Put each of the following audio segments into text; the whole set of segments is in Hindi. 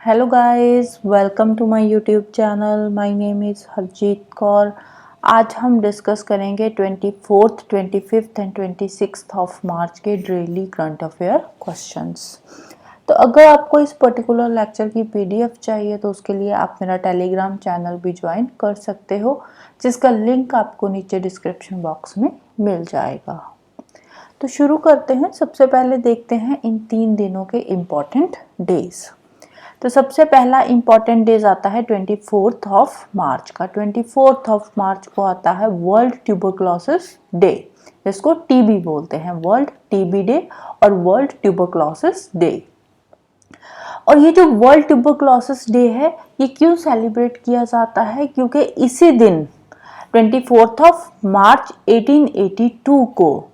Hello guys, welcome to my YouTube channel. My name is Harjeet Kaur. आज हम डिस्कस करेंगे 24th, 25th and 26th of March के डेली करंट अफेयर क्वेश्चंस। तो अगर आपको इस पर्टिकुलर लेक्चर की पीडीएफ चाहिए तो उसके लिए आप मेरा टेलीग्राम चैनल भी ज्वाइन कर सकते हो, जिसका लिंक आपको नीचे डिस्क्रिप्शन बॉक्स में मिल जाएगा। तो शुरू करते हैं। सबसे पहले देखते हैं इन 3 दिनों के इम्पोर्टेंट डेज। तो सबसे पहला इम्पॉर्टेंट डेज आता है 24th ऑफ मार्च का। 24th ऑफ मार्च को आता है वर्ल्ड ट्यूबरक्लोसिस डे, जिसको टीबी बोलते हैं, वर्ल्ड टीबी डे और वर्ल्ड ट्यूबरक्लोसिस डे। और ये जो वर्ल्ड ट्यूबरक्लोसिस डे है, ये क्यों सेलिब्रेट किया जाता है? क्योंकि इसी दिन 24th ऑफ मार्च 1882 को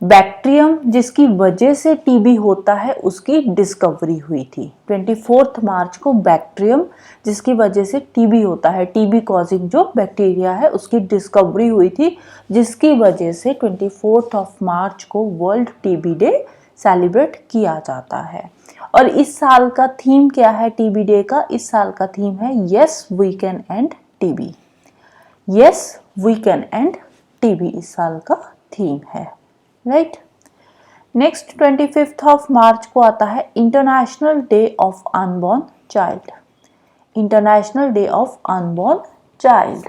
बैक्टीरियम जिसकी वजह से टीबी होता है उसकी डिस्कवरी हुई थी। 24 मार्च को बैक्टीरियम जिसकी वजह से टीबी होता है, टीबी कॉजिंग जो बैक्टीरिया है, उसकी डिस्कवरी हुई थी, जिसकी वजह से 24 ऑफ मार्च को वर्ल्ड टीबी डे सेलिब्रेट किया जाता है। और इस साल का थीम क्या है टीबी डे का? इस साल का थीम है yes we can end TB. Yes we can end TB इस साल का थीम है, right. Next 25th of March को आता है international day of unborn child. International day of unborn child,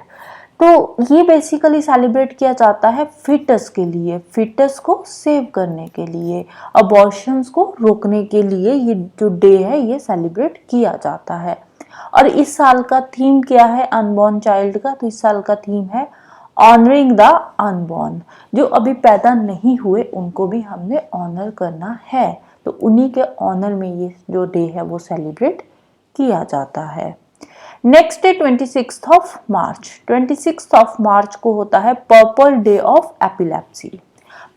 तो ये बेसिकली सेलिब्रेट किया जाता है फिटस के लिए, फिटस को सेव करने के लिए, अबॉर्शंस को रोकने के लिए ये जो डे है ये सेलिब्रेट किया जाता है। और इस साल का थीम क्या है अनबॉर्न चाइल्ड का? तो इस साल का थीम है ऑनरिंग द अनबॉर्न। जो अभी पैदा नहीं हुए उनको भी हमने ऑनर करना है, तो उन्हीं के ऑनर में ये जो डे है वो सेलिब्रेट किया जाता है। Next day 26th of March. 26th of March को होता है purple day of epilepsy.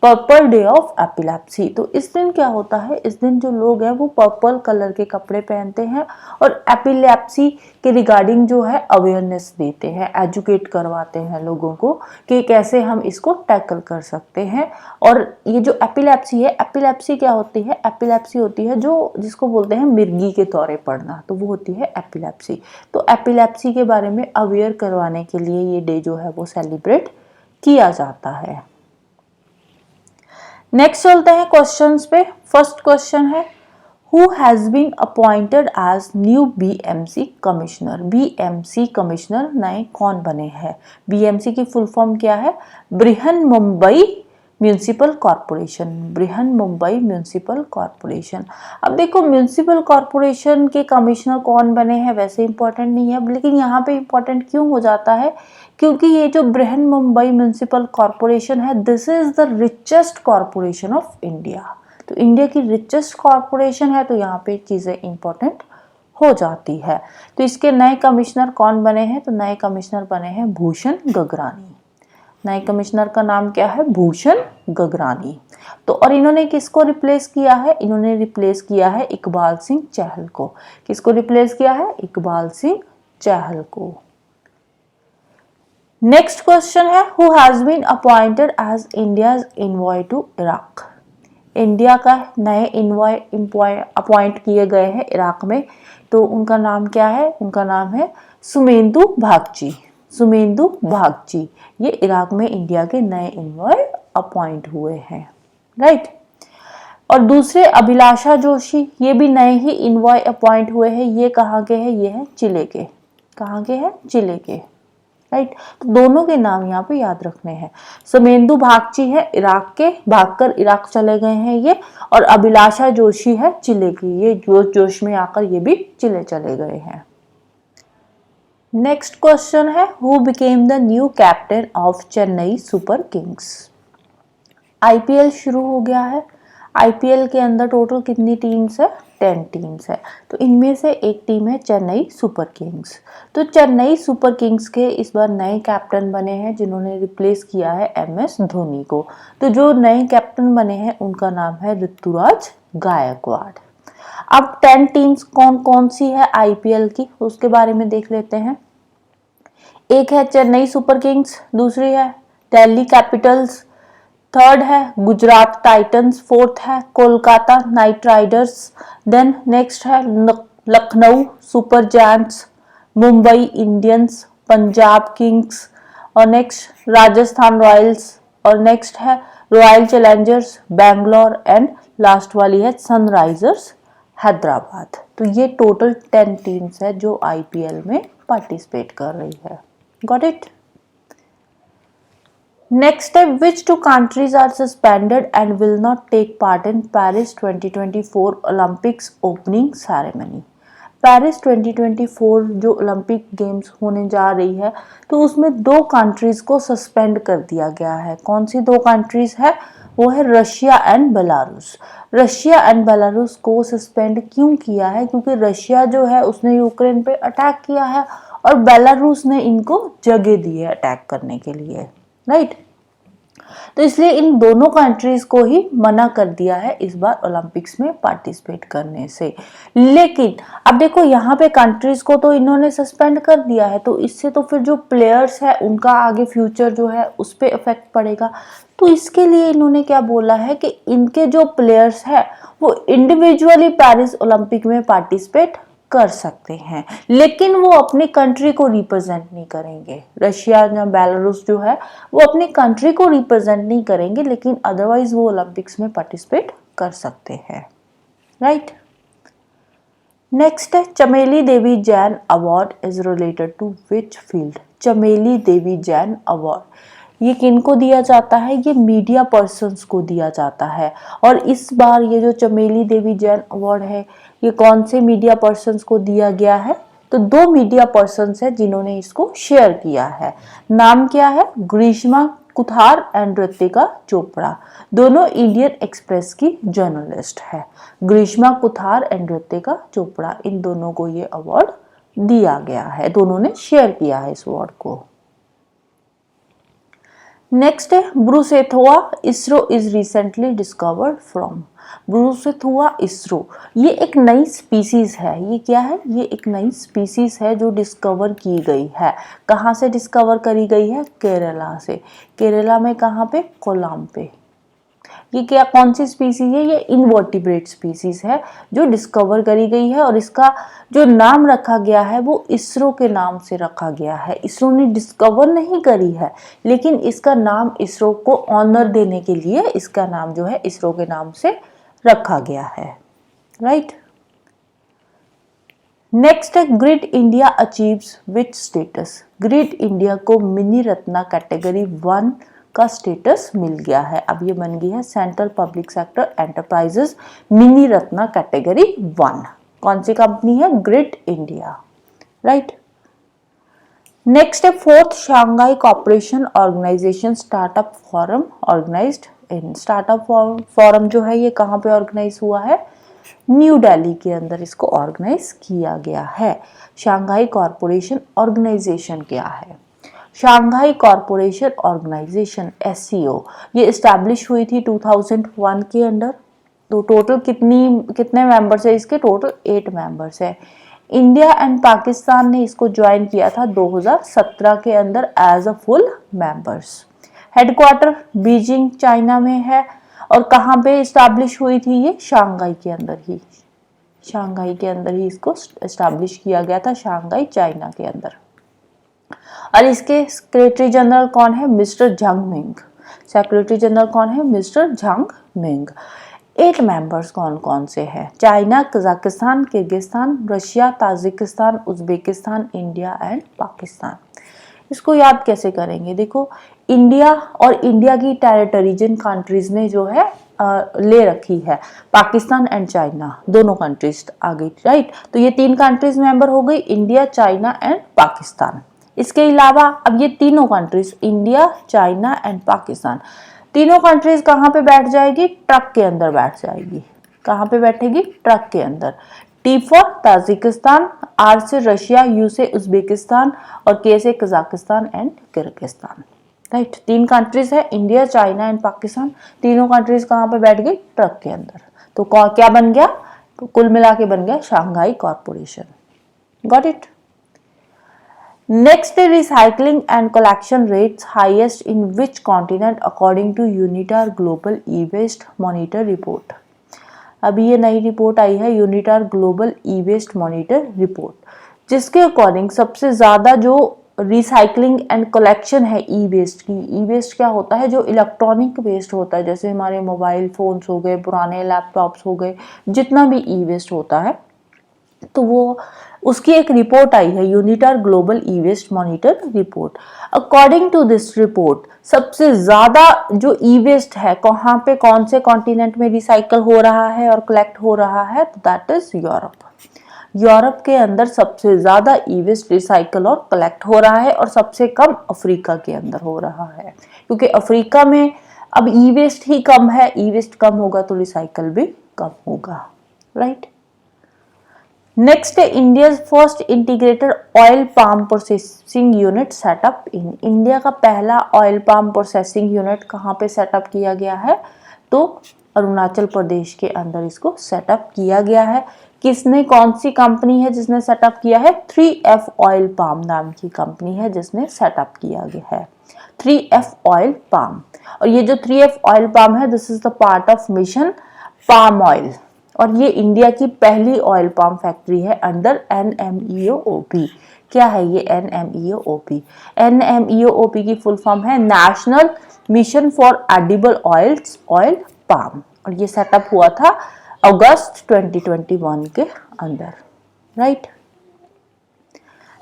Purple day of epilepsy, तो इस दिन क्या होता है? इस दिन जो लोग हैं वो पर्पल कलर के कपड़े पहनते हैं और एपिलेप्सी के रिगार्डिंग जो है अवेयरनेस देते हैं, एजुकेट करवाते हैं लोगों को कि कैसे हम इसको टैकल कर सकते हैं। और ये जो एपिलेप्सी है, एपिलेप्सी क्या होती है? एपिलेप्सी होती है जो जिसको बोलते हैं मिर्गी के दौरे पड़ना, तो वो होती है एपिलेप्सी। तो एपिलेप्सी के बारे में अवेयर करवाने के लिए ये डे जो है वो सेलिब्रेट किया जाता है। नेक्स्ट चलते हैं क्वेश्चंस पे। फर्स्ट क्वेश्चन है who has been appointed as new BMC commissioner. BMC commissioner नए कौन बने हैं? बीएमसी की फुल फॉर्म क्या है? Brihan Mumbai municipal corporation. Brihan Mumbai municipal corporation. अब देखो म्यूनिसिपल कॉरपोरेशन के कमिश्नर कौन बने हैं वैसे इंपॉर्टेंट नहीं है, लेकिन यहाँ पे इंपॉर्टेंट क्यों हो जाता है? क्योंकि ये जो बृहन मुंबई म्यूनिसिपल कॉरपोरेशन है, this is the richest corporation of India. तो इंडिया की रिचेस्ट कॉरपोरेशन है, तो यहाँ पे चीज़ें इंपॉर्टेंट हो जाती है। तो इसके नए कमिश्नर कौन बने हैं? तो नए कमिश्नर बने हैं भूषण गगरानी। नए कमिश्नर का नाम क्या है? भूषण गगरानी। तो और इन्होंने किसको रिप्लेस किया है? इन्होंने रिप्लेस किया है इकबाल सिंह चहल को। किसको रिप्लेस किया है? इकबाल सिंह चहल को। नेक्स्ट क्वेश्चन है who has been appointed as India's envoy to Iraq. India का नए एनवॉय अपॉइंट किए गए हैं इराक में, तो उनका नाम क्या है? उनका नाम है सुमेंदु भागची। सुमेंदु भागची ये इराक में इंडिया के नए एनवॉय अपॉइंट हुए हैं, राइट। और दूसरे अभिलाषा जोशी, ये भी नए ही इनवॉय अपॉइंट हुए हैं। ये कहाँ के हैं? ये है चिले के। कहाँ के हैं? चिले के, राइट। तो दोनों के नाम यहाँ पे याद रखने हैं। सुमेंदु भागची है इराक के, भागकर इराक चले गए हैं ये, और अभिलाषा जोशी है चिले की, ये जोश में आकर ये भी चिले चले गए हैं। नेक्स्ट क्वेश्चन है who became the new captain of Chennai super Kings. IPL शुरू हो गया है। आईपीएल के अंदर टोटल कितनी टीम्स है? 10 टीम्स है। तो इनमें से एक टीम है चेन्नई सुपर किंग्स। तो चेन्नई सुपर किंग्स के इस बार नए कैप्टन बने हैं जिन्होंने रिप्लेस किया है एमएस धोनी को। तो जो नए कैप्टन बने हैं उनका नाम है ऋतुराज गायकवाड़। अब 10 टीम्स कौन कौन सी है आईपीएल की उसके बारे में देख लेते हैं। एक है चेन्नई सुपर किंग्स, दूसरी है दिल्ली कैपिटल्स, थर्ड है गुजरात टाइटंस, फोर्थ है Kolkata Knight Riders, then next है Lucknow Super Giants, Mumbai Indians, Punjab Kings, और नेक्स्ट राजस्थान रॉयल्स, और नेक्स्ट है Royal Challengers Bangalore, and last वाली है सनराइजर्स हैदराबाद। तो ये टोटल 10 टीम्स है जो आईपीएल में पार्टिसिपेट कर रही है। Got it? नेक्स्ट है which two countries are suspended and will not take part in Paris 2024 Olympics opening ceremony. Paris 2024 जो ओलंपिक गेम्स होने जा रही है, तो उसमें 2 कंट्रीज को सस्पेंड कर दिया गया है। कौन सी 2 कंट्रीज है? वो है Russia and Belarus. Russia and Belarus को सस्पेंड क्यों किया है? क्योंकि रशिया जो है उसने यूक्रेन पे अटैक किया है और बेलारूस ने इनको जगह दी है अटैक करने के लिए, राइट? तो इसलिए इन दोनों कंट्रीज को ही मना कर दिया है इस बार ओलंपिक्स में पार्टिसिपेट करने से। लेकिन अब देखो यहाँ पे कंट्रीज को तो इन्होंने सस्पेंड कर दिया है, तो इससे तो फिर जो प्लेयर्स है उनका आगे फ्यूचर जो है उस पर इफेक्ट पड़ेगा। तो इसके लिए इन्होंने क्या बोला है कि इनके जो प्लेयर्स है वो इंडिविजुअली पेरिस ओलंपिक में पार्टिसिपेट कर सकते हैं, लेकिन वो अपनी कंट्री को रिप्रेजेंट नहीं करेंगे। रशिया या बेलारूस जो है वो अपनी कंट्री को रिप्रेजेंट नहीं करेंगे, लेकिन अदरवाइज वो ओलंपिक्स में पार्टिसिपेट कर सकते हैं, राइट? नेक्स्ट है Chameli Devi Jain award is related to which field? Chameli Devi Jain award ये किनको दिया जाता है? ये मीडिया पर्सन्स को दिया जाता है। और इस बार ये जो चमेली देवी जैन अवार्ड है ये कौन से मीडिया पर्सन्स को दिया गया है? तो 2 मीडिया पर्सन्स है जिन्होंने इसको शेयर किया है। नाम क्या है? ग्रीष्मा कुथार एंड ऋतिका चोपड़ा। दोनों इंडियन एक्सप्रेस की जर्नलिस्ट है। ग्रीष्मा कुथार एंड ऋतिका चोपड़ा, इन दोनों को ये अवार्ड दिया गया है, दोनों ने शेयर किया है इस अवार्ड को। नेक्स्ट है Brucethoa isro is recently discovered from. Brucethoa isro ये एक नई स्पीसीज है। ये क्या है? ये एक नई स्पीसीज है जो डिस्कवर की गई है। कहाँ से डिस्कवर करी गई है? केरला से। केरला में कहाँ पे? कोल्लाम पे। ये क्या कौन सी स्पीसीज है? ये इनवर्टिब्रेट स्पीसीज है जो डिस्कवर करी गई है, और इसका जो नाम रखा गया है वो इसरो के नाम से रखा गया है। इसरो ने डिस्कवर नहीं करी है, लेकिन इसका नाम इसरो को ऑनर देने के लिए इसका नाम जो है इसरो के नाम से रखा गया है, राइट? नेक्स्ट है ग्रिड इंडिया अचीव्स विच स्टेटस? ग्रिड इंडिया को मिनी रत्ना कैटेगरी 1 का स्टेटस मिल गया है। अब ये बन गई है central public sector enterprises mini Ratna category 1। कौन सी कंपनी है? Grid India, right? नेक्स्ट है 4th Shanghai Corporation Organisation startup forum organised in. Startup forum जो है ये कहाँ पे ऑर्गेनाइज हुआ है? न्यू दिल्ली के अंदर इसको ऑर्गेनाइज किया गया है। शांघाई कॉर्पोरेशन ऑर्गेनाइजेशन क्या है? शांघाई कॉर्पोरेशन ऑर्गेनाइजेशन SCO ये इस्टेब्लिश हुई थी 2001 के अंदर। तो टोटल कितने मेंबर्स है इसके? टोटल 8 मेंबर्स है। इंडिया एंड पाकिस्तान ने इसको ज्वाइन किया था 2017 के अंदर as a full members. Headquarter Beijing China में है। और कहाँ पे इस्टेब्लिश हुई थी ये? शांघाई के अंदर ही। शांघाई के अंदर ही इसको इस्टेब्लिश किया गया था, शांघाई चाइना के अंदर। और इसके सेक्रेटरी जनरल कौन है? Mister Jhang Ming. Secretary general कौन है? Mister Jhang Ming. 8 मेंबर्स कौन कौन से हैं? China, Kazakhstan, Kyrgyzstan, Russia, Tajikistan, Uzbekistan, India and Pakistan. इसको याद कैसे करेंगे? देखो इंडिया और इंडिया की टेरिटरी जिन कंट्रीज ने जो है ले रखी है, पाकिस्तान एंड चाइना दोनों कंट्रीज आ गई, राइट? तो ये 3 कंट्रीज मेंबर हो गई, इंडिया, चाइना एंड पाकिस्तान। इसके अलावा अब ये तीनों countries India, China and Pakistan तीनों कंट्रीज कहाँ पे बैठ जाएगी? ट्रक के अंदर बैठ जाएगी। कहाँ पे बैठेगी? ट्रक के अंदर। T फॉर ताजिकिस्तान, R से रशिया, U से उज्बेकिस्तान और K से Kazakhstan and Kyrgyzstan, right? 3 countries है, इंडिया, चाइना एंड पाकिस्तान। तीनों कंट्रीज कहाँ पे बैठ गई? ट्रक के अंदर। तो क्या बन गया? तो कुल मिला के बन गया Shanghai corporation. Got it? Next, recycling and collection rates highest in which continent according to UNITAR Global E-Waste Monitor report? अभी ये नई रिपोर्ट आई है UNITAR global e waste monitor report, जिसके अकॉर्डिंग सबसे ज़्यादा जो रिसाइकलिंग एंड कलेक्शन है ई वेस्ट की। ई वेस्ट क्या होता है? जो इलेक्ट्रॉनिक वेस्ट होता है, जैसे हमारे मोबाइल फोन्स हो गए, पुराने लैपटॉप्स हो गए, जितना भी ई वेस्ट होता है, तो वो उसकी एक रिपोर्ट आई है UNITAR global e waste monitor report. According to this report सबसे ज्यादा जो ई वेस्ट है कहाँ पे, कौन से कॉन्टिनेंट में रिसाइकल हो रहा है और कलेक्ट हो रहा है, तो दैट इज यूरोप। यूरोप के अंदर सबसे ज्यादा ई वेस्ट रिसाइकल और कलेक्ट हो रहा है और सबसे कम अफ्रीका के अंदर हो रहा है, क्योंकि अफ्रीका में अब ई वेस्ट ही कम है, ई वेस्ट कम होगा तो रिसाइकल भी कम होगा, राइट। नेक्स्ट है India first integrated oil palm processing unit setup in. India का पहला ऑयल पाम प्रोसेसिंग यूनिट कहाँ पे सेटअप किया गया है? तो अरुणाचल प्रदेश के अंदर इसको सेटअप किया गया है। किसने, कौन सी कंपनी है जिसने सेटअप किया है? 3F ऑयल पाम नाम की कंपनी है जिसने सेटअप किया गया है 3F ऑयल पाम। और ये जो 3F ऑयल पाम है, this is the part of mission palm oil, और ये इंडिया की पहली ऑयल पाम फैक्ट्री है अंडर NMEO-OP। क्या है ये NMEO-OP? NMEO-OP की फुल फॉर्म है national mission for edible oils oil palm, और ये सेटअप हुआ था अगस्त 2021 के अंदर, right.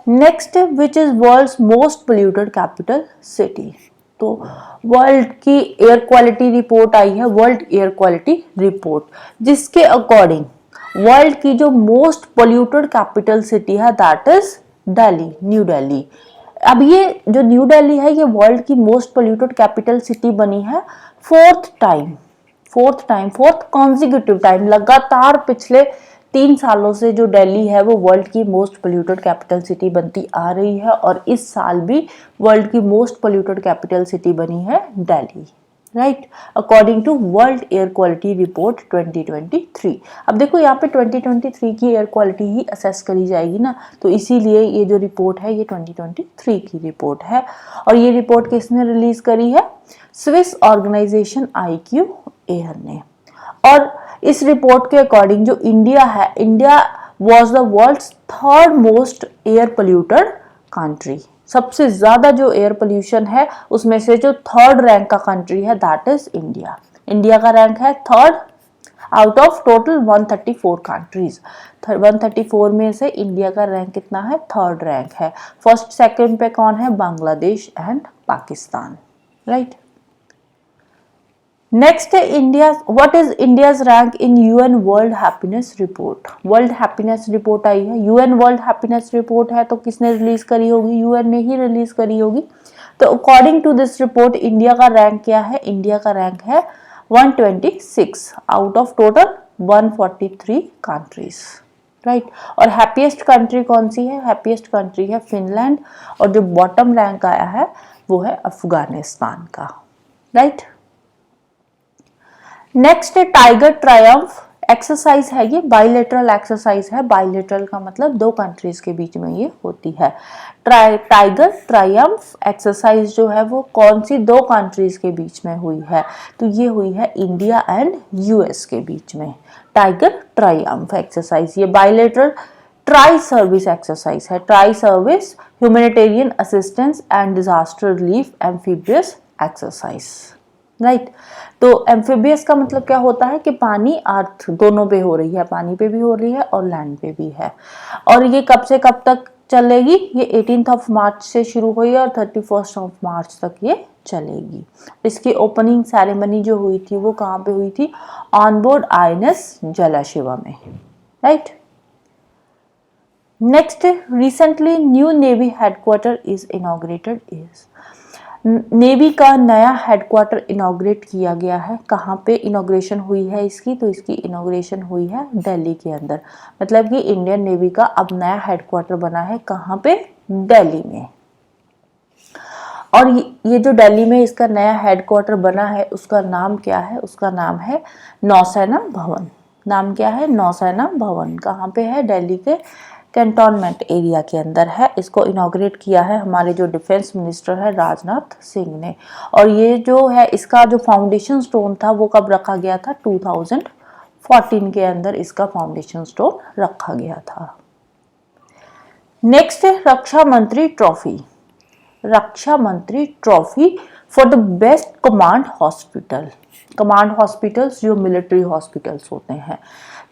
Next, which is world's most polluted capital city. तो वर्ल्ड की एयर क्वालिटी रिपोर्ट आई है, वर्ल्ड एयर क्वालिटी रिपोर्ट, जिसके अकॉर्डिंग वर्ल्ड की जो मोस्ट पोल्यूटेड कैपिटल सिटी है that is Delhi, new Delhi. अब ये जो न्यू दिल्ली है ये वर्ल्ड की मोस्ट पोल्यूटेड कैपिटल सिटी बनी है फोर्थ कॉन्जिक्यूटिव टाइम, लगातार पिछले 3 सालों से जो दिल्ली है वो वर्ल्ड की मोस्ट पोल्यूटेड कैपिटल सिटी बनती आ रही है, और इस साल भी वर्ल्ड की मोस्ट पोल्यूटेड कैपिटल सिटी बनी है Delhi, right, according to world air quality report 2023। अब देखो यहाँ पे 2023 की एयर क्वालिटी ही असेस करी जाएगी ना, तो इसीलिए ये जो रिपोर्ट है ये 2023 की रिपोर्ट है। और ये रिपोर्ट किसने रिलीज करी है? स्विस ऑर्गेनाइजेशन IQ एयर ने। और इस रिपोर्ट के अकॉर्डिंग जो इंडिया है, India was the world's third most air polluted country. सबसे ज्यादा जो एयर पोल्यूशन है उसमें से जो थर्ड रैंक का कंट्री है दैट इज इंडिया। इंडिया का रैंक है third out of total 134 countries. 134 में से इंडिया का रैंक कितना है? थर्ड रैंक है। फर्स्ट सेकंड पे कौन है? Bangladesh and Pakistan, right. Next है India, what is India's rank in UN world happiness report. World happiness report आई है, UN वर्ल्ड हैप्पीनेस रिपोर्ट है, तो किसने रिलीज करी होगी? UN ने ही रिलीज करी होगी। तो according to this report India का रैंक क्या है? इंडिया का रैंक है 126 out of total 143 countries, right. और हैप्पीएस्ट कंट्री कौन सी है? हैप्पीएस्ट कंट्री है फिनलैंड, और जो बॉटम रैंक आया है वो है अफगानिस्तान का, राइट। नेक्स्ट है टाइगर ट्रायम्फ एक्सरसाइज है, ये बाइलेटरल एक्सरसाइज है। बाइलेटरल का मतलब 2 कंट्रीज के बीच में ये होती है। टाइगर ट्रायम्फ एक्सरसाइज जो है वो कौन सी 2 कंट्रीज के बीच में हुई है? तो ये हुई है इंडिया एंड US के बीच में। टाइगर ट्रायम्फ एक्सरसाइज ये बाइलेटरल ट्राई सर्विस एक्सरसाइज है। Tri service humanitarian assistance and disaster relief amphibious exercise, right. तो एम्फीबियस का मतलब क्या होता है कि पानी अर्थ दोनों पे हो रही है, पानी पे भी हो रही है और लैंड पे भी है। और ये कब से कब तक चलेगी? ये 18 मार्च से शुरू हुई और 31 मार्च तक ये चलेगी। इसकी ओपनिंग सेरेमनी जो हुई थी वो कहाँ पे हुई थी? ऑन बोर्ड INS जलाशिवा में, right. Next, recently new navy headquarter is inaugurated is. Navy का नया हेडक्वार्टर इनॉग्रेट किया गया है। कहाँ पे इनॉग्रेशन हुई है इसकी? तो इसकी इनॉग्रेशन हुई है दिल्ली के अंदर। मतलब कि इंडियन नेवी का अब नया हेडक्वार्टर बना है कहाँ पे? दिल्ली में। और ये जो दिल्ली में इसका नया हेडक्वार्टर बना है उसका नाम क्या है? उसका नाम है नौसेना भवन। नाम क्या है? नौसेना भवन। कहाँ पे है? दिल्ली के कैंटोनमेंट एरिया के अंदर है। इसको इनॉग्रेट किया है हमारे जो डिफेंस मिनिस्टर है राजनाथ सिंह ने। और ये जो है इसका जो फाउंडेशन स्टोन था वो कब रखा गया था? 14 के अंदर इसका फाउंडेशन स्टोन रखा गया था। नेक्स्ट है रक्षा मंत्री ट्रॉफी। रक्षा मंत्री trophy for the best command hospital. Command hospitals जो मिलिट्री हॉस्पिटल्स होते हैं,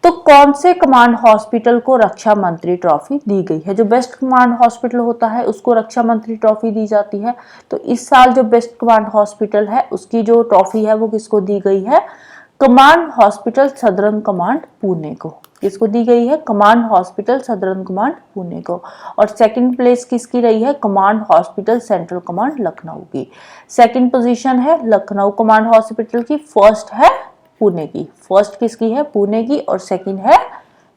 तो कौन से कमांड हॉस्पिटल को रक्षा मंत्री ट्रॉफी दी गई है? जो बेस्ट कमांड हॉस्पिटल होता है उसको रक्षा मंत्री ट्रॉफी दी जाती है। तो इस साल जो बेस्ट कमांड हॉस्पिटल है उसकी जो ट्रॉफी है वो किसको दी गई है? Command hospital southern command Pune को। किसको दी गई है? Command hospital southern command Pune को। और सेकंड प्लेस किसकी रही है? Command hospital central command Lucknow की। सेकंड पोजीशन है लखनऊ कमांड हॉस्पिटल की, फर्स्ट है पुणे की। फर्स्ट किसकी है? पुणे की। और सेकंड है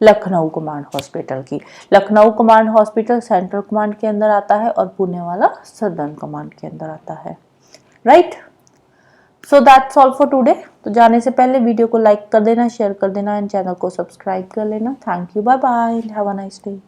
लखनऊ कमांड हॉस्पिटल की। Lucknow command hospital central command के अंदर आता है और पुणे वाला सदर्न कमांड के अंदर आता है। Right, so that's all for today. तो जाने से पहले वीडियो को लाइक कर देना, शेयर कर देना एंड चैनल को सब्सक्राइब कर लेना। Thank you, bye bye, have a nice day.